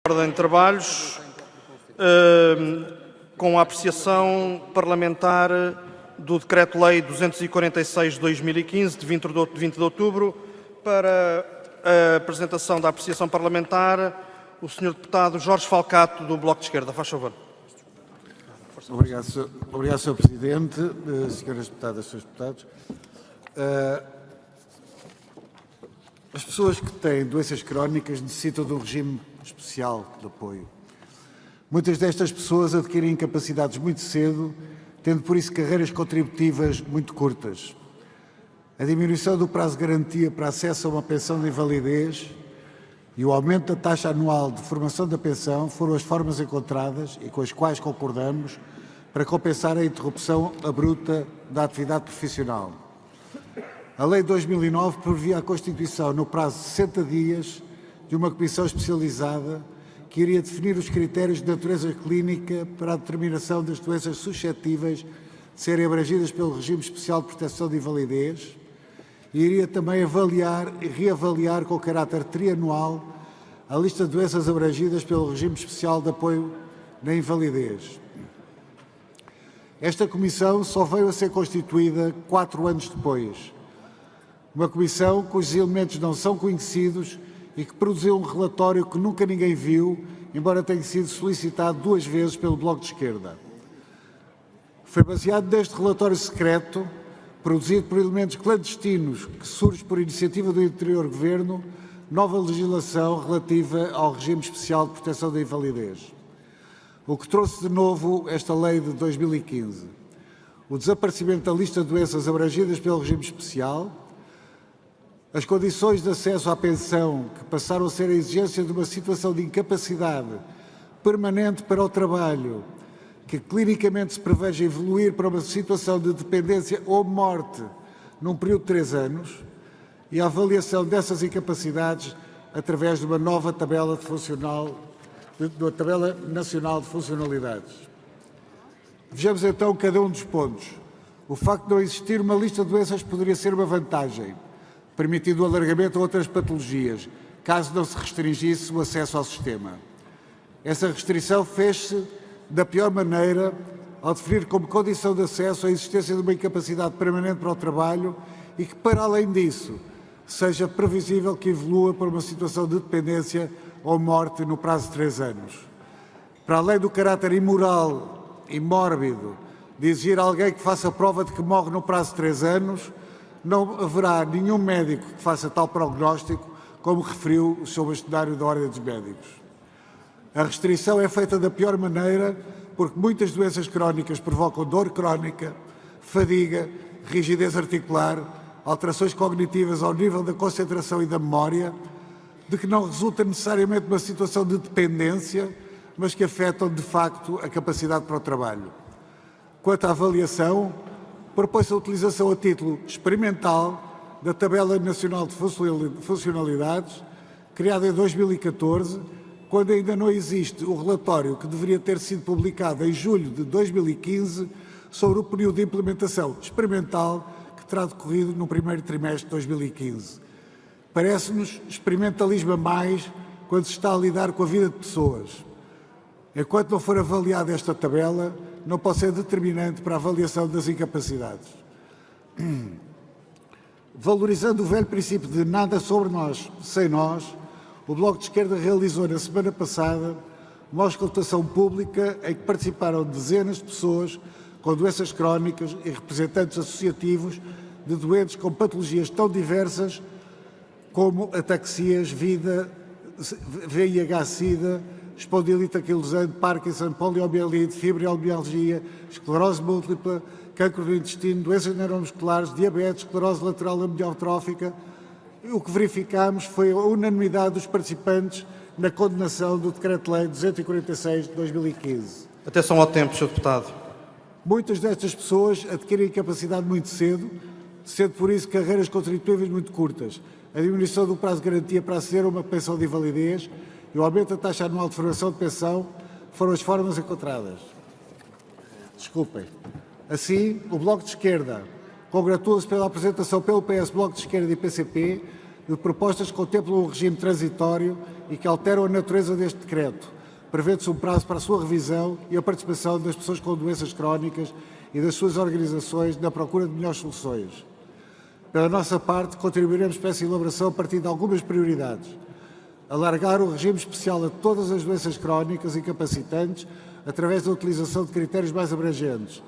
Ordem de trabalhos, com a apreciação parlamentar do Decreto-Lei 246 de 2015, de 20 de outubro, para a apresentação da apreciação parlamentar, o Sr. Deputado Jorge Falcato, do Bloco de Esquerda. Faz favor. Obrigado, Sr. Presidente, Senhoras Deputadas, Srs. Deputados. As pessoas que têm doenças crónicas necessitam de um regime especial de apoio. Muitas destas pessoas adquirem incapacidades muito cedo, tendo por isso carreiras contributivas muito curtas. A diminuição do prazo de garantia para acesso a uma pensão de invalidez e o aumento da taxa anual de formação da pensão foram as formas encontradas e com as quais concordamos para compensar a interrupção abrupta da atividade profissional. A Lei de 2009 previa a constituição, no prazo de 60 dias, de uma comissão especializada que iria definir os critérios de natureza clínica para a determinação das doenças suscetíveis de serem abrangidas pelo regime especial de proteção de invalidez e iria também avaliar e reavaliar com caráter trianual a lista de doenças abrangidas pelo regime especial de apoio na invalidez. Esta comissão só veio a ser constituída 4 anos depois. Uma comissão cujos elementos não são conhecidos e que produziu um relatório que nunca ninguém viu, embora tenha sido solicitado 2 vezes pelo Bloco de Esquerda. Foi baseado neste relatório secreto, produzido por elementos clandestinos, que surge por iniciativa do anterior Governo, nova legislação relativa ao regime especial de proteção da invalidez. O que trouxe de novo esta lei de 2015? O desaparecimento da lista de doenças abrangidas pelo regime especial, as condições de acesso à pensão, que passaram a ser a exigência de uma situação de incapacidade permanente para o trabalho, que clinicamente se preveja evoluir para uma situação de dependência ou morte num período de 3 anos, e a avaliação dessas incapacidades através de uma nova tabela nacional de funcionalidades. Vejamos então cada um dos pontos. O facto de não existir uma lista de doenças poderia ser uma vantagem, permitindo o alargamento a outras patologias, caso não se restringisse o acesso ao sistema. Essa restrição fez-se da pior maneira ao definir como condição de acesso a existência de uma incapacidade permanente para o trabalho e que, para além disso, seja previsível que evolua para uma situação de dependência ou morte no prazo de 3 anos. Para além do caráter imoral e mórbido de exigir a alguém que faça prova de que morre no prazo de 3 anos, não haverá nenhum médico que faça tal prognóstico, como referiu o Sr. Bastonário da Ordem dos Médicos. A restrição é feita da pior maneira porque muitas doenças crónicas provocam dor crónica, fadiga, rigidez articular, alterações cognitivas ao nível da concentração e da memória, de que não resulta necessariamente uma situação de dependência, mas que afetam de facto a capacidade para o trabalho. Quanto à avaliação, propõe-se a utilização a título experimental da Tabela Nacional de Funcionalidades, criada em 2014, quando ainda não existe o relatório que deveria ter sido publicado em julho de 2015 sobre o período de implementação experimental que terá decorrido no primeiro trimestre de 2015. Parece-nos experimentalismo a mais quando se está a lidar com a vida de pessoas. Enquanto não for avaliada esta tabela, não pode ser determinante para a avaliação das incapacidades. Valorizando o velho princípio de nada sobre nós, sem nós, o Bloco de Esquerda realizou na semana passada uma auscultação pública em que participaram dezenas de pessoas com doenças crónicas e representantes associativos de doentes com patologias tão diversas como ataxias, VIH-Sida, espondilite anquilosante, Parkinson, poliomielite, fibromialgia, esclerose múltipla, cancro do intestino, doenças neuromusculares, diabetes, esclerose lateral amiotrófica. O que verificámos foi a unanimidade dos participantes na condenação do Decreto-Lei 246 de 2015. Atenção ao tempo, Sr. Deputado. Muitas destas pessoas adquirem incapacidade muito cedo, sendo por isso carreiras contributivas muito curtas. A diminuição do prazo de garantia para aceder a uma pensão de invalidez e o aumento da taxa anual de formação de pensão foram as formas encontradas. Desculpem. Assim, o Bloco de Esquerda congratula-se pela apresentação pelo PS, Bloco de Esquerda e PCP de propostas que contemplam um regime transitório e que alteram a natureza deste decreto. Prevê-se um prazo para a sua revisão e a participação das pessoas com doenças crónicas e das suas organizações na procura de melhores soluções. Pela nossa parte, contribuiremos para essa elaboração a partir de algumas prioridades. Alargar o regime especial a todas as doenças crónicas incapacitantes através da utilização de critérios mais abrangentes.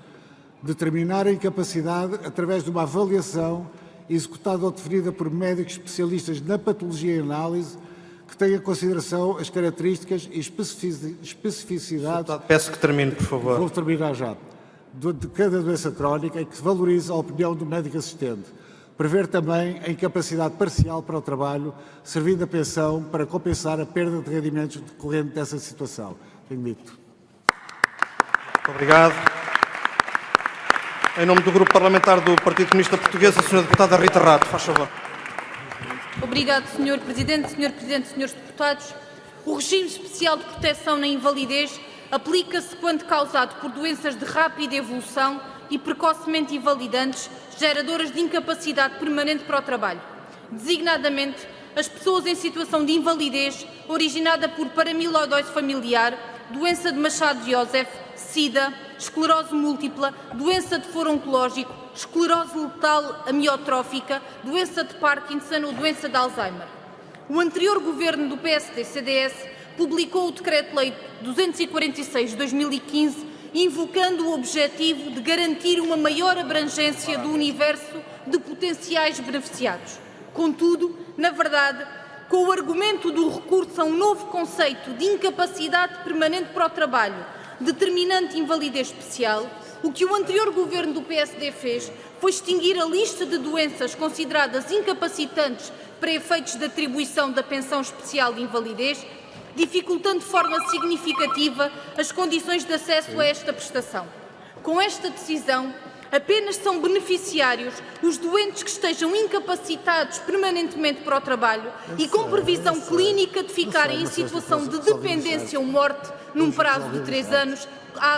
Determinar a incapacidade através de uma avaliação executada ou definida por médicos especialistas na patologia e análise que tenha em consideração as características e especificidades... Peço que termine, por favor. Vou terminar já. De cada doença crónica e que valorize a opinião do médico assistente. Prever também a incapacidade parcial para o trabalho, servindo a pensão para compensar a perda de rendimentos decorrente dessa situação. Tenho dito. Muito obrigado. Em nome do Grupo Parlamentar do Partido Comunista Português, a Sra. Deputada Rita Rato, faz favor. Obrigado, Sr. Presidente, Srs. Deputados. O regime especial de proteção na invalidez aplica-se quando causado por doenças de rápida evolução e precocemente invalidantes, geradoras de incapacidade permanente para o trabalho, designadamente as pessoas em situação de invalidez originada por paramiloidose familiar, doença de Machado-Iósef, SIDA, esclerose múltipla, doença de foro oncológico, esclerose letal amiotrófica, doença de Parkinson ou doença de Alzheimer. O anterior governo do PSD-CDS publicou o Decreto-Lei 246 de 2015, invocando o objetivo de garantir uma maior abrangência do universo de potenciais beneficiados. Contudo, na verdade, com o argumento do recurso a um novo conceito de incapacidade permanente para o trabalho, determinante invalidez especial, o que o anterior governo do PSD fez foi extinguir a lista de doenças consideradas incapacitantes para efeitos de atribuição da pensão especial de invalidez, dificultando de forma significativa as condições de acesso a esta prestação. Com esta decisão, apenas são beneficiários os doentes que estejam incapacitados permanentemente para o trabalho e com previsão clínica de ficarem em situação de dependência ou morte num prazo de 3 anos,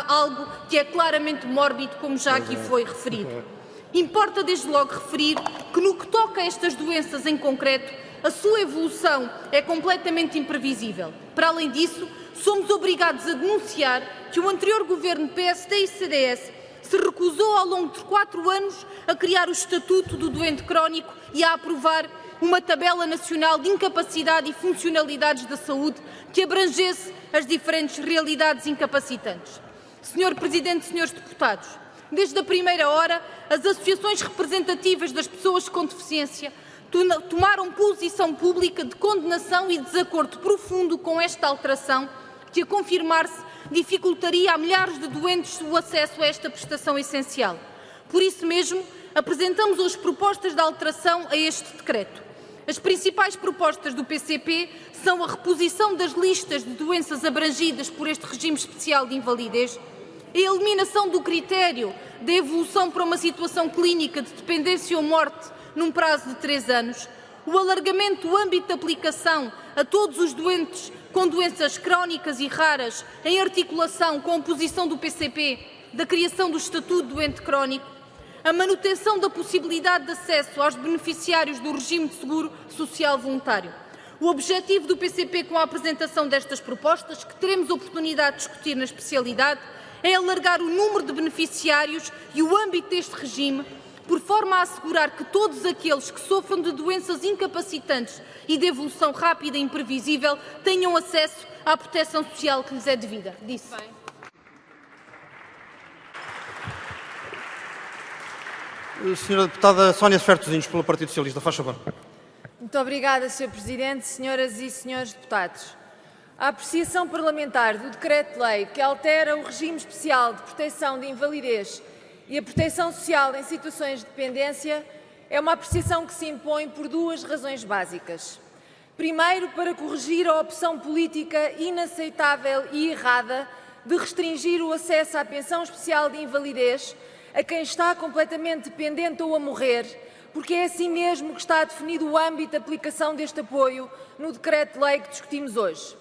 algo que é claramente mórbido, como já aqui foi referido. Importa desde logo referir que no que toca a estas doenças em concreto, a sua evolução é completamente imprevisível. Para além disso, somos obrigados a denunciar que o anterior governo PSD e CDS se recusou ao longo de 4 anos a criar o Estatuto do Doente Crónico e a aprovar uma tabela nacional de incapacidade e funcionalidades da saúde que abrangesse as diferentes realidades incapacitantes. Senhor Presidente, Senhores Deputados, desde a primeira hora, as associações representativas das pessoas com deficiência tomaram posição pública de condenação e desacordo profundo com esta alteração, que, a confirmar-se, dificultaria a milhares de doentes o acesso a esta prestação essencial. Por isso mesmo, apresentamos hoje propostas de alteração a este decreto. As principais propostas do PCP são a reposição das listas de doenças abrangidas por este regime especial de invalidez, a eliminação do critério da evolução para uma situação clínica de dependência ou morte num prazo de 3 anos, o alargamento do âmbito de aplicação a todos os doentes com doenças crónicas e raras, em articulação com a posição do PCP da criação do Estatuto do Doente Crónico, a manutenção da possibilidade de acesso aos beneficiários do regime de seguro social voluntário. O objetivo do PCP com a apresentação destas propostas, que teremos oportunidade de discutir na especialidade, é alargar o número de beneficiários e o âmbito deste regime, por forma a assegurar que todos aqueles que sofram de doenças incapacitantes e de evolução rápida e imprevisível tenham acesso à proteção social que lhes é devida. Disse. Senhora Deputada Sónia Sfertosinhos, pelo Partido Socialista, faz favor. Muito obrigada, Sr. Presidente, senhoras e senhores deputados. A apreciação parlamentar do Decreto-Lei que altera o regime especial de proteção de invalidez e a proteção social em situações de dependência é uma apreciação que se impõe por 2 razões básicas. Primeiro, para corrigir a opção política inaceitável e errada de restringir o acesso à pensão especial de invalidez a quem está completamente dependente ou a morrer, porque é assim mesmo que está definido o âmbito de aplicação deste apoio no Decreto-Lei que discutimos hoje.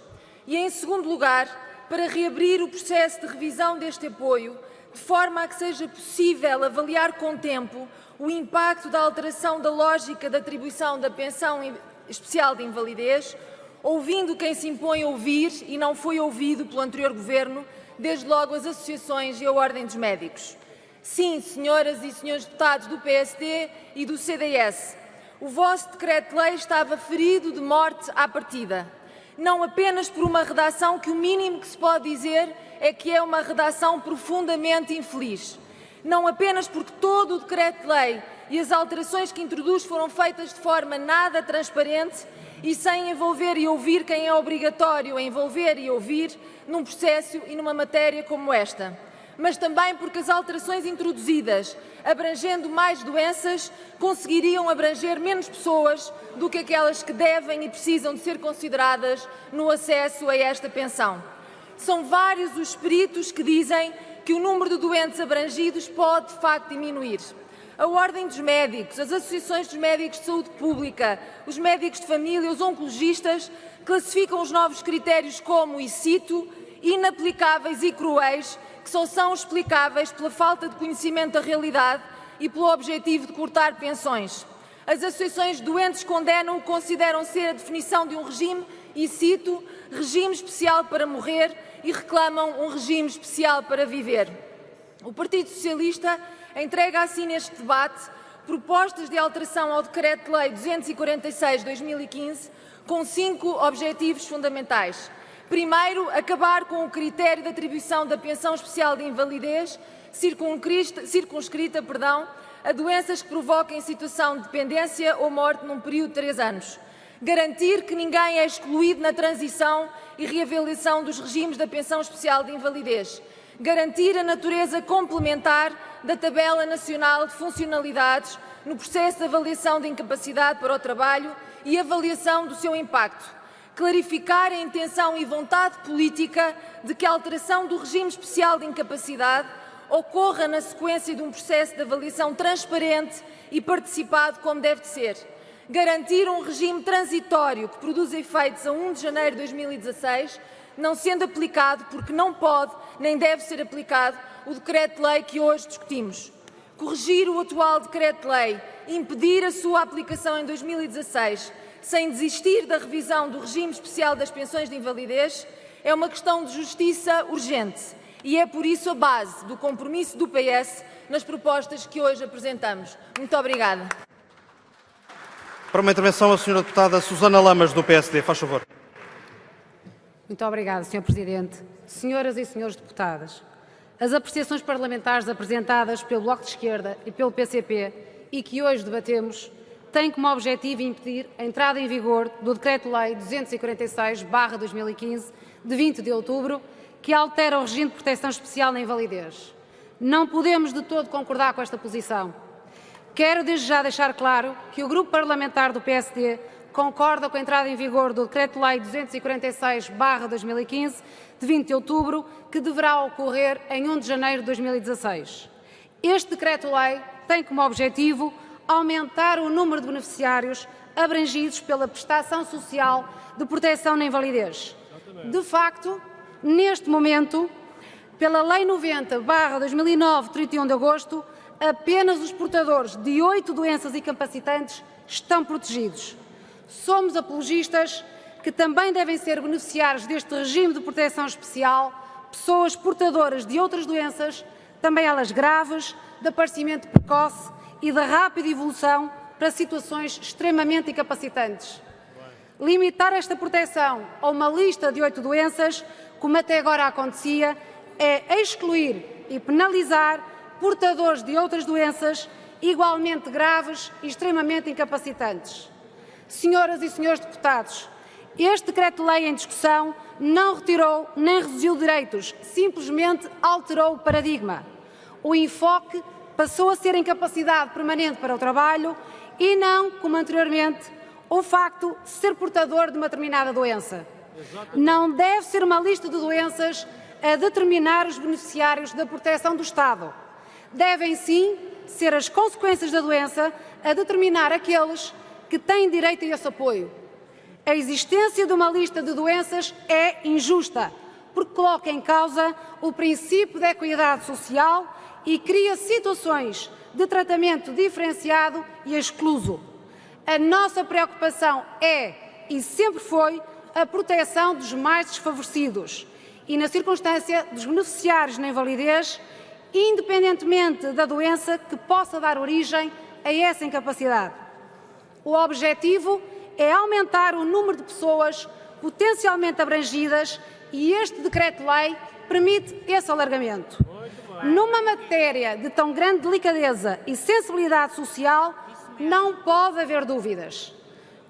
E, em segundo lugar, para reabrir o processo de revisão deste apoio, de forma a que seja possível avaliar com tempo o impacto da alteração da lógica de atribuição da pensão especial de invalidez, ouvindo quem se impõe a ouvir e não foi ouvido pelo anterior Governo, desde logo as associações e a Ordem dos Médicos. Sim, senhoras e senhores deputados do PSD e do CDS, o vosso decreto-lei estava ferido de morte à partida. Não apenas por uma redação que o mínimo que se pode dizer é que é uma redação profundamente infeliz. Não apenas porque todo o decreto-lei e as alterações que introduz foram feitas de forma nada transparente e sem envolver e ouvir quem é obrigatório a envolver e ouvir num processo e numa matéria como esta, mas também porque as alterações introduzidas, abrangendo mais doenças, conseguiriam abranger menos pessoas do que aquelas que devem e precisam de ser consideradas no acesso a esta pensão. São vários os espíritos que dizem que o número de doentes abrangidos pode, de facto, diminuir. A Ordem dos Médicos, as associações dos médicos de saúde pública, os médicos de família, os oncologistas, classificam os novos critérios como, e cito, inaplicáveis e cruéis, que só são explicáveis pela falta de conhecimento da realidade e pelo objetivo de cortar pensões. As associações de doentes condenam o que consideram ser a definição de um regime, e cito, regime especial para morrer, e reclamam um regime especial para viver. O Partido Socialista entrega assim neste debate propostas de alteração ao Decreto-Lei 246/2015 com 5 objetivos fundamentais. Primeiro, acabar com o critério de atribuição da pensão especial de invalidez circunscrita a doenças que provoquem situação de dependência ou morte num período de 3 anos. Garantir que ninguém é excluído na transição e reavaliação dos regimes da pensão especial de invalidez. Garantir a natureza complementar da Tabela Nacional de Funcionalidades no processo de avaliação de incapacidade para o trabalho e avaliação do seu impacto. Clarificar a intenção e vontade política de que a alteração do regime especial de incapacidade ocorra na sequência de um processo de avaliação transparente e participado como deve de ser. Garantir um regime transitório que produza efeitos a 1 de janeiro de 2016, não sendo aplicado porque não pode nem deve ser aplicado o decreto-lei que hoje discutimos. Corrigir o atual decreto-lei, impedir a sua aplicação em 2016, sem desistir da revisão do regime especial das pensões de invalidez, é uma questão de justiça urgente e é por isso a base do compromisso do PS nas propostas que hoje apresentamos. Muito obrigada. Para uma intervenção, a senhora deputada Susana Lamas, do PSD. Faz favor. Muito obrigada, Sr. Presidente. Senhoras e senhores deputados, as apreciações parlamentares apresentadas pelo Bloco de Esquerda e pelo PCP e que hoje debatemos têm como objetivo impedir a entrada em vigor do Decreto-Lei 246/2015, de 20 de outubro, que altera o regime de proteção especial na invalidez. Não podemos de todo concordar com esta posição. Quero desde já deixar claro que o Grupo Parlamentar do PSD concorda com a entrada em vigor do Decreto-Lei 246/2015, de 20 de outubro, que deverá ocorrer em 1 de janeiro de 2016. Este Decreto-Lei tem como objetivo aumentar o número de beneficiários abrangidos pela prestação social de proteção na invalidez. De facto, neste momento, pela Lei 90/2009, 31 de agosto, apenas os portadores de 8 doenças incapacitantes estão protegidos. Somos apologistas que também devem ser beneficiários deste regime de proteção especial pessoas portadoras de outras doenças, também elas graves, de aparecimento precoce e de rápida evolução para situações extremamente incapacitantes. Limitar esta proteção a uma lista de 8 doenças, como até agora acontecia, é excluir e penalizar portadores de outras doenças igualmente graves e extremamente incapacitantes. Senhoras e senhores deputados, este decreto-lei em discussão não retirou nem reduziu direitos, simplesmente alterou o paradigma. O enfoque passou a ser a incapacidade permanente para o trabalho e não, como anteriormente, o facto de ser portador de uma determinada doença. Não deve ser uma lista de doenças a determinar os beneficiários da proteção do Estado. Devem, sim, ser as consequências da doença a determinar aqueles que têm direito a esse apoio. A existência de uma lista de doenças é injusta, porque coloca em causa o princípio da equidade social e cria situações de tratamento diferenciado e excluso. A nossa preocupação é, e sempre foi, a proteção dos mais desfavorecidos e, na circunstância dos beneficiários na invalidez, independentemente da doença que possa dar origem a essa incapacidade. O objetivo é aumentar o número de pessoas potencialmente abrangidas e este Decreto-Lei permite esse alargamento. Numa matéria de tão grande delicadeza e sensibilidade social, não pode haver dúvidas.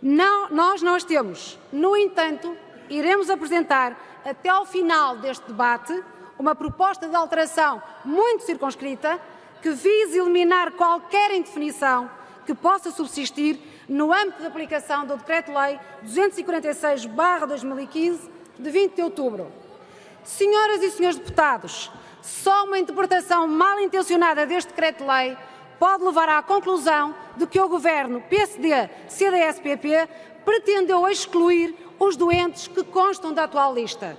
Nós não as temos. No entanto, iremos apresentar até ao final deste debate uma proposta de alteração muito circunscrita que vise eliminar qualquer indefinição que possa subsistir no âmbito de aplicação do Decreto-Lei 246/2015, de 20 de outubro. Senhoras e senhores deputados, só uma interpretação mal intencionada deste Decreto-Lei pode levar à conclusão de que o Governo PSD-CDS-PP pretendeu excluir os doentes que constam da atual lista.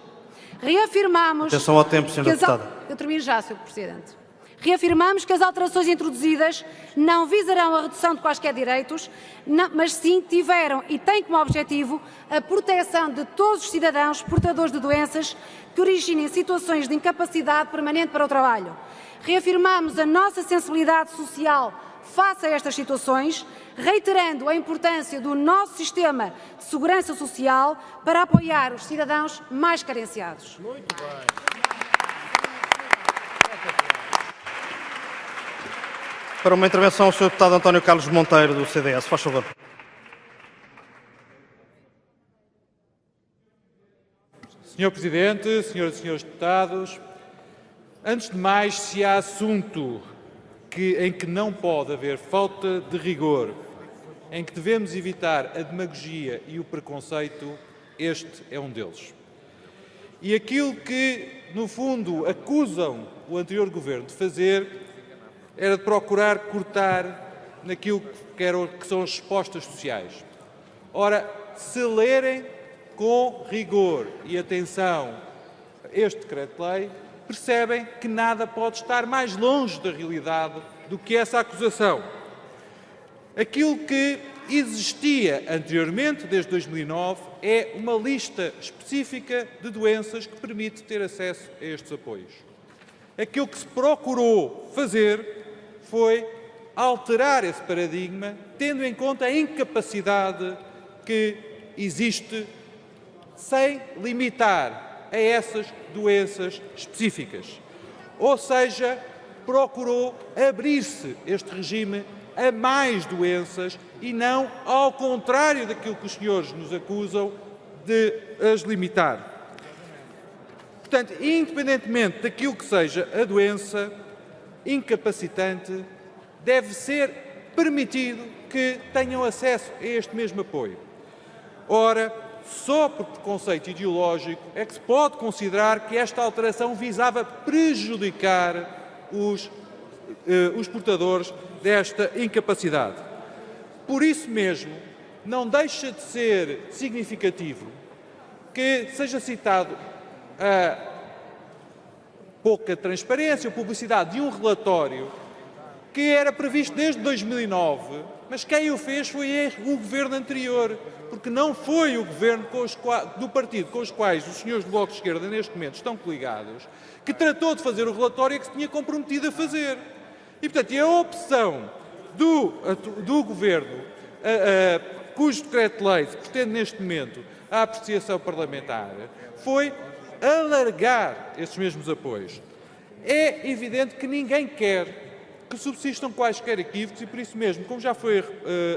Reafirmamos... Atenção ao tempo, Sra. Deputada. Eu termino já, Sr. Presidente. Reafirmamos que as alterações introduzidas não visarão a redução de quaisquer direitos, mas sim tiveram e têm como objetivo a proteção de todos os cidadãos portadores de doenças que originem situações de incapacidade permanente para o trabalho. Reafirmamos a nossa sensibilidade social face a estas situações, reiterando a importância do nosso sistema de segurança social para apoiar os cidadãos mais carenciados. Muito bem. Para uma intervenção, o Sr. Deputado António Carlos Monteiro, do CDS. Faz favor. Senhor Presidente, senhoras e senhores deputados, antes de mais, se há assunto em que não pode haver falta de rigor, em que devemos evitar a demagogia e o preconceito, este é um deles. E aquilo que, no fundo, acusam o anterior Governo de fazer era de procurar cortar naquilo que são as respostas sociais. Ora, se lerem com rigor e atenção este Decreto-Lei, percebem que nada pode estar mais longe da realidade do que essa acusação. Aquilo que existia anteriormente, desde 2009, é uma lista específica de doenças que permite ter acesso a estes apoios. Aquilo que se procurou fazer foi alterar esse paradigma, tendo em conta a incapacidade que existe, sem limitar a essas doenças específicas. Ou seja, procurou abrir-se este regime a mais doenças e não ao contrário daquilo que os senhores nos acusam de as limitar. Portanto, independentemente daquilo que seja a doença incapacitante, deve ser permitido que tenham acesso a este mesmo apoio. Ora, só por preconceito ideológico é que se pode considerar que esta alteração visava prejudicar os portadores desta incapacidade. Por isso mesmo, não deixa de ser significativo que seja citado a pouca transparência ou publicidade de um relatório que era previsto desde 2009, mas quem o fez foi o Governo anterior, porque não foi o Governo do partido com os quais os senhores do Bloco de Esquerda neste momento estão coligados, que tratou de fazer o relatório que se tinha comprometido a fazer. E, portanto, a opção do Governo, cujo Decreto-Lei se pretende neste momento a apreciação parlamentar, foi alargar esses mesmos apoios. É evidente que ninguém quer que subsistam quaisquer equívocos e, por isso mesmo, como já foi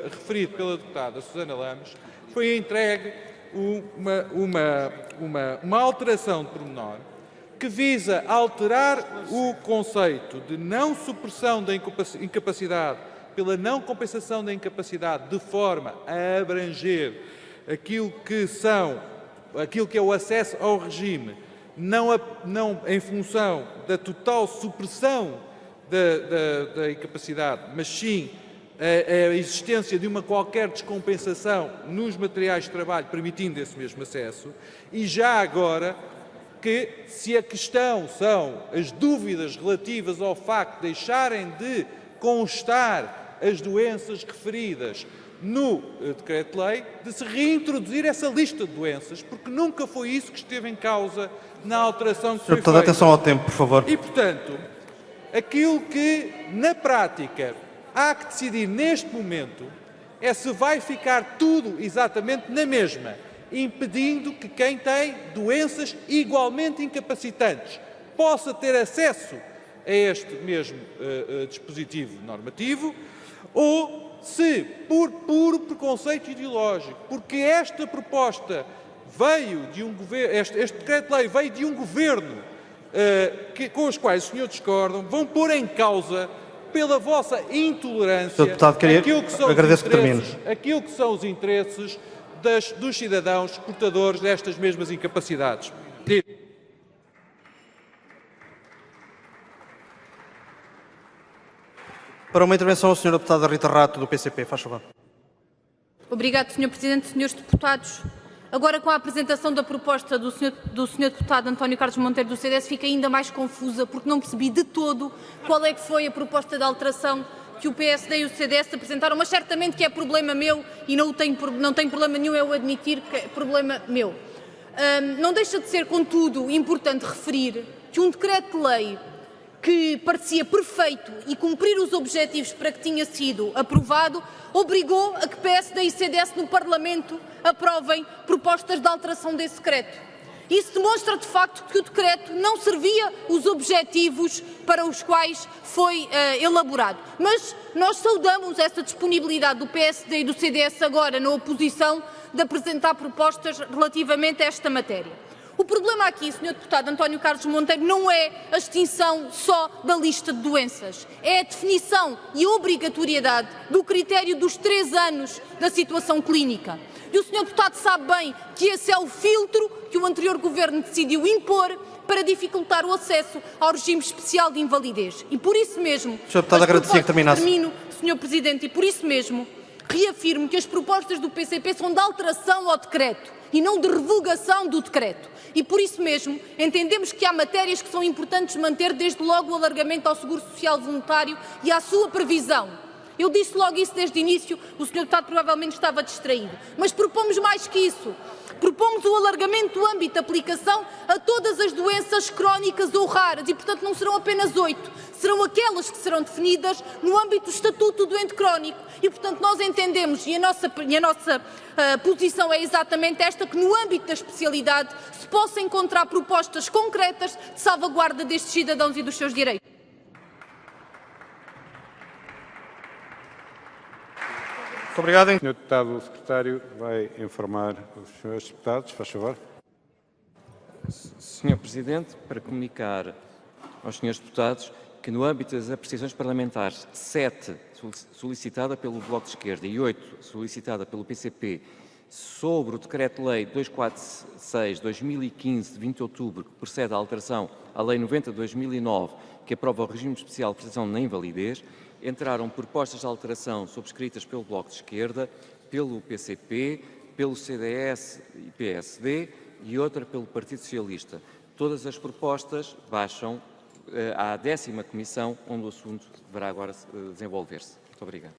referido pela deputada Susana Lamos, foi entregue uma alteração de pormenor que visa alterar o conceito de não supressão da incapacidade pela não compensação da incapacidade de forma a abranger aquilo que é o acesso ao regime, não em função da total supressão da incapacidade, mas sim a existência de uma qualquer descompensação nos materiais de trabalho, permitindo esse mesmo acesso. E já agora, que se a questão são as dúvidas relativas ao facto de deixarem de constar as doenças referidas no decreto-lei de se reintroduzir essa lista de doenças, porque nunca foi isso que esteve em causa na alteração que foi Sr. Deputado, feita. atenção ao tempo, por favor. E, portanto, aquilo que, na prática, há que decidir neste momento é se vai ficar tudo exatamente na mesma, impedindo que quem tem doenças igualmente incapacitantes possa ter acesso a este mesmo dispositivo normativo, ou se, por puro preconceito ideológico, porque esta proposta veio de um governo, este decreto-lei veio de um governo com os quais os senhores discordam, vão pôr em causa, pela vossa intolerância, Sr. Deputado, agradeço que termine. aquilo que são os interesses dos cidadãos portadores destas mesmas incapacidades. Para uma intervenção, a Sra. Deputada Rita Rato, do PCP. Faz favor. Obrigado, Sr. Presidente. Senhores Deputados, agora com a apresentação da proposta do Sr. Deputado António Carlos Monteiro, do CDS, fica ainda mais confusa, porque não percebi de todo qual é que foi a proposta de alteração que o PSD e o CDS apresentaram, mas certamente que é problema meu e não tem problema nenhum eu admitir que é problema meu. Não deixa de ser, contudo, importante referir que um decreto-lei que parecia perfeito e cumprir os objetivos para que tinha sido aprovado, obrigou a que PSD e CDS no Parlamento aprovem propostas de alteração desse decreto. Isso demonstra, de facto, que o decreto não servia os objetivos para os quais foi elaborado. Mas nós saudamos essa disponibilidade do PSD e do CDS agora na oposição de apresentar propostas relativamente a esta matéria. O problema aqui, Sr. Deputado António Carlos Monteiro, não é a extinção só da lista de doenças. É a definição e a obrigatoriedade do critério dos 3 anos da situação clínica. E o Sr. Deputado sabe bem que esse é o filtro que o anterior Governo decidiu impor para dificultar o acesso ao regime especial de invalidez. E por isso mesmo... Sr. Deputado, agradecia que terminasse. Termino, Sr. Presidente, e por isso mesmo reafirmo que as propostas do PCP são de alteração ao decreto e não de revogação do decreto. E por isso mesmo entendemos que há matérias que são importantes manter, desde logo o alargamento ao seguro social voluntário e à sua previsão. Eu disse logo isso desde o início, o Sr. Deputado provavelmente estava distraído. Mas propomos mais que isso. Propomos o alargamento do âmbito de aplicação a todas as doenças crónicas ou raras e, portanto, não serão apenas 8, serão aquelas que serão definidas no âmbito do Estatuto do Doente Crónico. E, portanto, nós entendemos, e a nossa posição é exatamente esta, que no âmbito da especialidade se possa encontrar propostas concretas de salvaguarda destes cidadãos e dos seus direitos. Muito obrigado. O Sr. Deputado Secretário vai informar os senhores deputados, faz favor. Sr. Presidente, para comunicar aos senhores deputados que no âmbito das apreciações parlamentares 7, solicitada pelo Bloco de Esquerda, e 8, solicitada pelo PCP, sobre o Decreto-Lei 246/2015, de 20 de outubro, que procede à alteração à Lei 90 de 2009, que aprova o regime especial de prestação na invalidez, entraram propostas de alteração subscritas pelo Bloco de Esquerda, pelo PCP, pelo CDS e PSD e outra pelo Partido Socialista. Todas as propostas baixam à 10ª Comissão, onde o assunto deverá agora desenvolver-se. Muito obrigado.